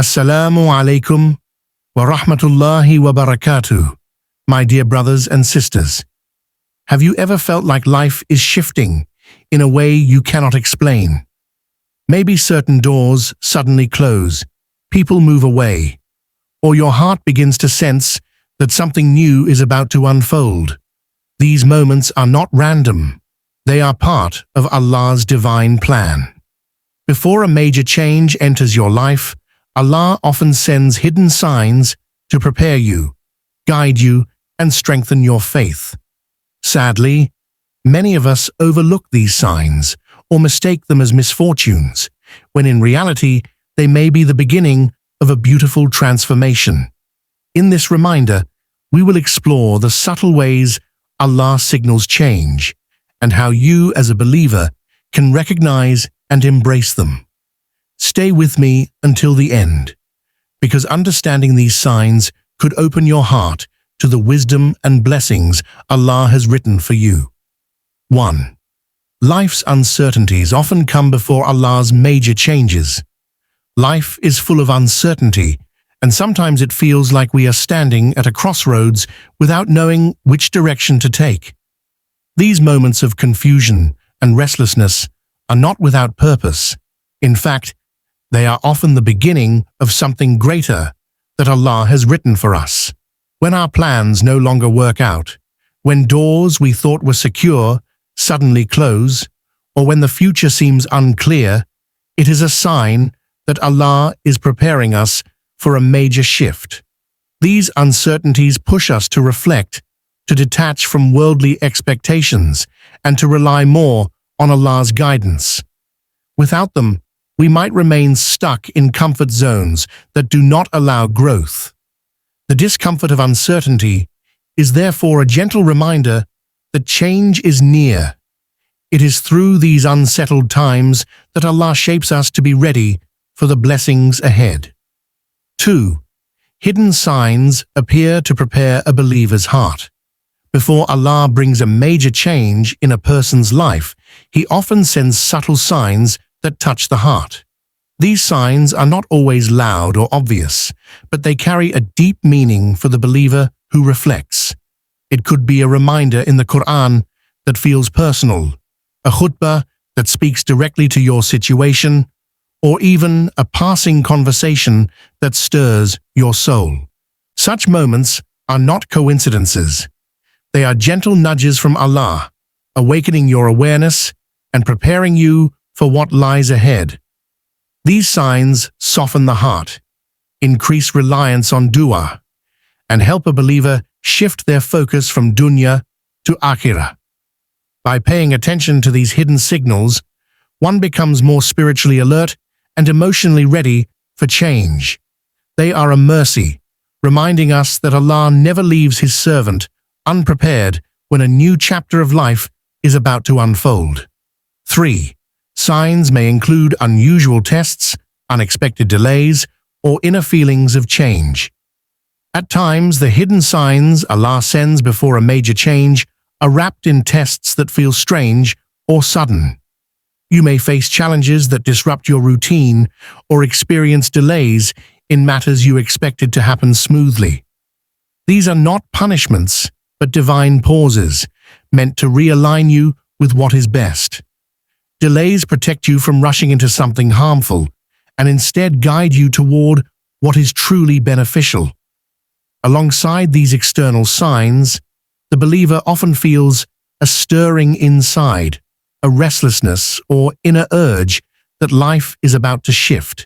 Assalamu alaikum wa rahmatullahi wa barakatuh, my dear brothers and sisters. Have you ever felt like life is shifting in a way you cannot explain? Maybe certain doors suddenly close, people move away, or your heart begins to sense that something new is about to unfold. These moments are not random. They are part of Allah's divine plan. Before a major change enters your life, Allah often sends hidden signs to prepare you, guide you, and strengthen your faith. Sadly, many of us overlook these signs or mistake them as misfortunes, when in reality they may be the beginning of a beautiful transformation. In this reminder, we will explore the subtle ways Allah signals change and how you as a believer can recognize and embrace them. Stay with me until the end, because understanding these signs could open your heart to the wisdom and blessings Allah has written for you. 1. Life's uncertainties often come before Allah's major changes. Life is full of uncertainty, and sometimes it feels like we are standing at a crossroads without knowing which direction to take. These moments of confusion and restlessness are not without purpose. In fact, they are often the beginning of something greater that Allah has written for us. When our plans no longer work out, when doors we thought were secure suddenly close, or when the future seems unclear, it is a sign that Allah is preparing us for a major shift. These uncertainties push us to reflect, to detach from worldly expectations, and to rely more on Allah's guidance. Without them, we might remain stuck in comfort zones that do not allow growth. The discomfort of uncertainty is therefore a gentle reminder that change is near. It is through these unsettled times that Allah shapes us to be ready for the blessings ahead. 2. Hidden signs appear to prepare a believer's heart. Before Allah brings a major change in a person's life, He often sends subtle signs that touch the heart. These signs are not always loud or obvious, but they carry a deep meaning for the believer who reflects. It could be a reminder in the Quran that feels personal, a khutbah that speaks directly to your situation, or even a passing conversation that stirs your soul. Such moments are not coincidences. They are gentle nudges from Allah, awakening your awareness and preparing you for what lies ahead. These signs soften the heart, increase reliance on dua, and help a believer shift their focus from dunya to akhirah. By paying attention to these hidden signals, one becomes more spiritually alert and emotionally ready for change. They are a mercy, reminding us that Allah never leaves His servant unprepared when a new chapter of life is about to unfold. 3. Signs may include unusual tests, unexpected delays, or inner feelings of change. At times, the hidden signs Allah sends before a major change are wrapped in tests that feel strange or sudden. You may face challenges that disrupt your routine or experience delays in matters you expected to happen smoothly. These are not punishments, but divine pauses, meant to realign you with what is best. Delays protect you from rushing into something harmful and instead guide you toward what is truly beneficial. Alongside these external signs, the believer often feels a stirring inside, a restlessness or inner urge that life is about to shift.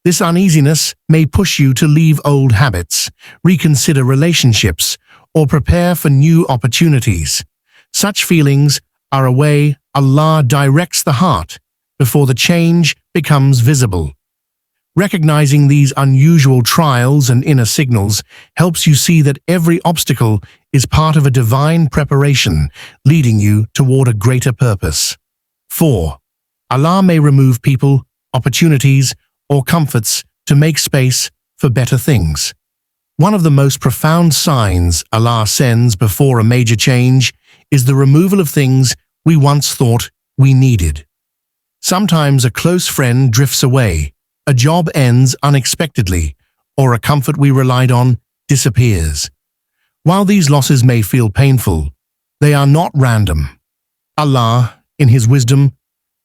This uneasiness may push you to leave old habits, reconsider relationships, or prepare for new opportunities. Such feelings are a way Allah directs the heart before the change becomes visible. Recognizing these unusual trials and inner signals helps you see that every obstacle is part of a divine preparation, leading you toward a greater purpose. 4. Allah may remove people, opportunities, or comforts to make space for better things. One of the most profound signs Allah sends before a major change is the removal of things we once thought we needed. Sometimes a close friend drifts away, A job ends unexpectedly, or a comfort we relied on disappears. While these losses may feel painful, they are not random. Allah, in His wisdom,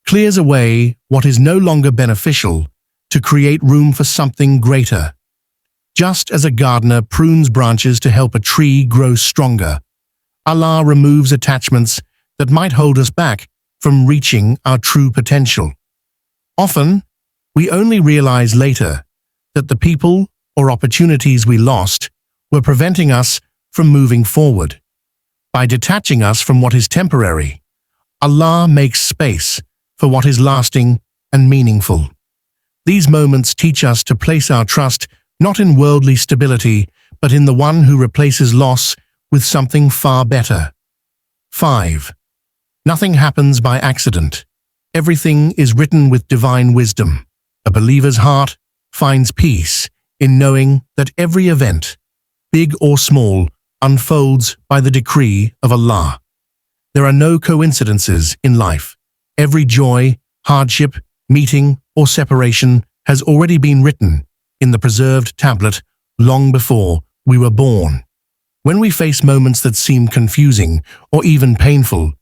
clears away what is no longer beneficial to create room for something greater. Just as a gardener prunes branches to help a tree grow stronger, Allah removes attachments that might hold us back from reaching our true potential. Often, we only realize later that the people or opportunities we lost were preventing us from moving forward. By detaching us from what is temporary, Allah makes space for what is lasting and meaningful. These moments teach us to place our trust not in worldly stability, but in the one who replaces loss with something far better. 5. Nothing happens by accident. Everything is written with divine wisdom. A believer's heart finds peace in knowing that every event, big or small, unfolds by the decree of Allah. There are no coincidences in life. Every joy, hardship, meeting, or separation has already been written in the preserved tablet long before we were born. When we face moments that seem confusing or even painful,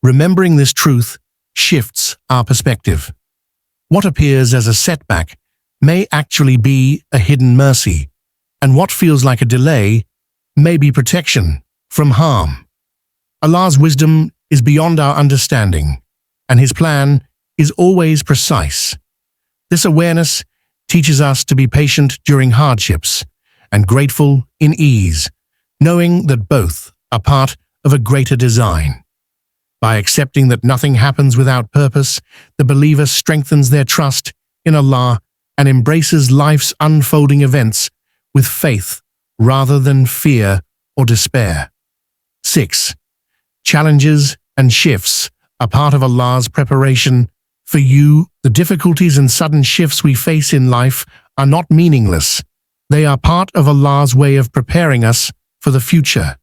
remembering this truth shifts our perspective. What appears as a setback may actually be a hidden mercy, and what feels like a delay may be protection from harm. Allah's wisdom is beyond our understanding, and His plan is always precise. This awareness teaches us to be patient during hardships and grateful in ease, knowing that both are part of a greater design. By accepting that nothing happens without purpose, the believer strengthens their trust in Allah and embraces life's unfolding events with faith rather than fear or despair. 6. Challenges and shifts are part of Allah's preparation for you. The difficulties and sudden shifts we face in life are not meaningless. They are part of Allah's way of preparing us for the future.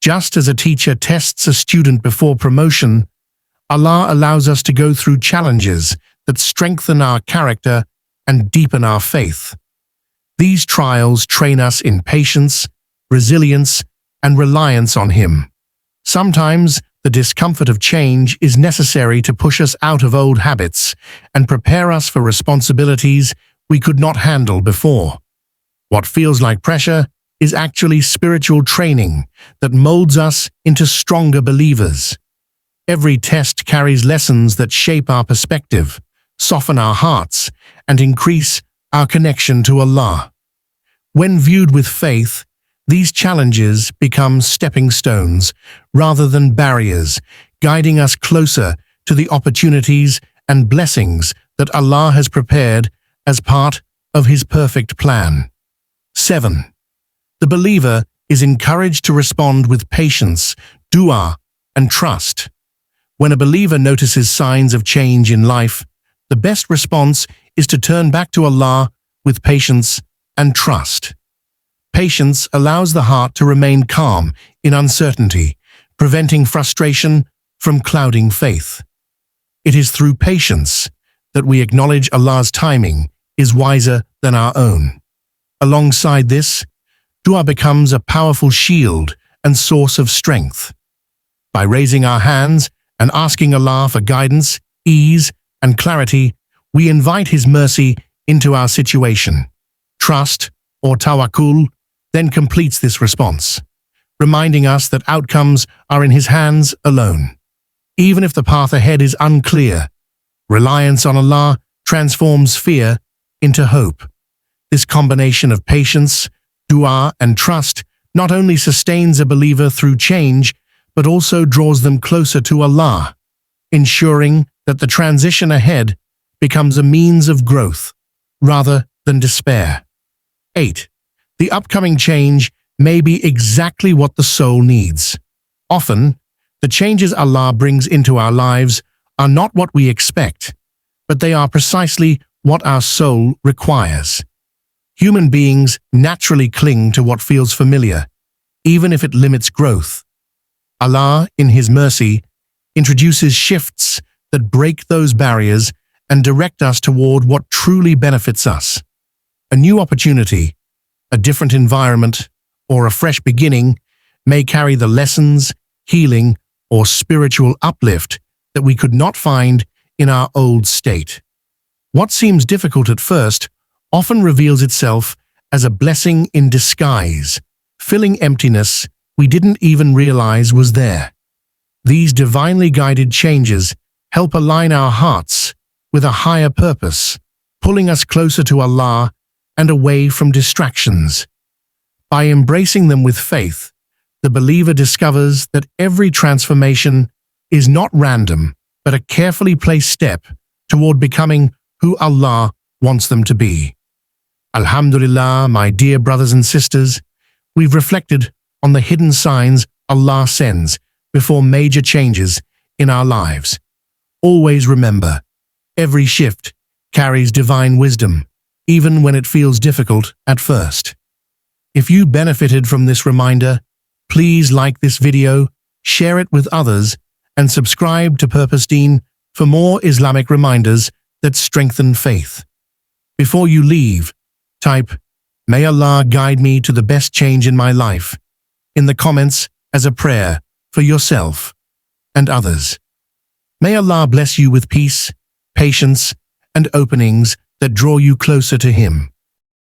Just as a teacher tests a student before promotion, Allah allows us to go through challenges that strengthen our character and deepen our faith. These trials train us in patience, resilience, and reliance on Him. Sometimes, the discomfort of change is necessary to push us out of old habits and prepare us for responsibilities we could not handle before. What feels like pressure is actually spiritual training that molds us into stronger believers. Every test carries lessons that shape our perspective, soften our hearts, and increase our connection to Allah. When viewed with faith, these challenges become stepping stones rather than barriers, guiding us closer to the opportunities and blessings that Allah has prepared as part of His perfect plan. 7. The believer is encouraged to respond with patience, dua, and trust. When a believer notices signs of change in life, the best response is to turn back to Allah with patience and trust. Patience allows the heart to remain calm in uncertainty, preventing frustration from clouding faith. It is through patience that we acknowledge Allah's timing is wiser than our own. Alongside this, dua becomes a powerful shield and source of strength. By raising our hands and asking Allah for guidance, ease, and clarity, we invite His mercy into our situation. Trust, or tawakkul, then completes this response, reminding us that outcomes are in His hands alone. Even if the path ahead is unclear, reliance on Allah transforms fear into hope. This combination of patience, dua, and trust not only sustains a believer through change, but also draws them closer to Allah, ensuring that the transition ahead becomes a means of growth rather than despair. 8. The upcoming change may be exactly what the soul needs. Often, the changes Allah brings into our lives are not what we expect, but they are precisely what our soul requires. Human beings naturally cling to what feels familiar, even if it limits growth. Allah, in His mercy, introduces shifts that break those barriers and direct us toward what truly benefits us. A new opportunity, a different environment, or a fresh beginning may carry the lessons, healing, or spiritual uplift that we could not find in our old state. What seems difficult at first often reveals itself as a blessing in disguise, filling emptiness we didn't even realize was there. These divinely guided changes help align our hearts with a higher purpose, pulling us closer to Allah and away from distractions. By embracing them with faith, the believer discovers that every transformation is not random, but a carefully placed step toward becoming who Allah wants them to be. Alhamdulillah, my dear brothers and sisters, we've reflected on the hidden signs Allah sends before major changes in our lives. Always remember, every shift carries divine wisdom, even when it feels difficult at first. If you benefited from this reminder, please like this video, share it with others, and subscribe to Purpose Deen for more Islamic reminders that strengthen faith. Before you leave, type, "May Allah guide me to the best change in my life," in the comments as a prayer for yourself and others. May Allah bless you with peace, patience, and openings that draw you closer to Him.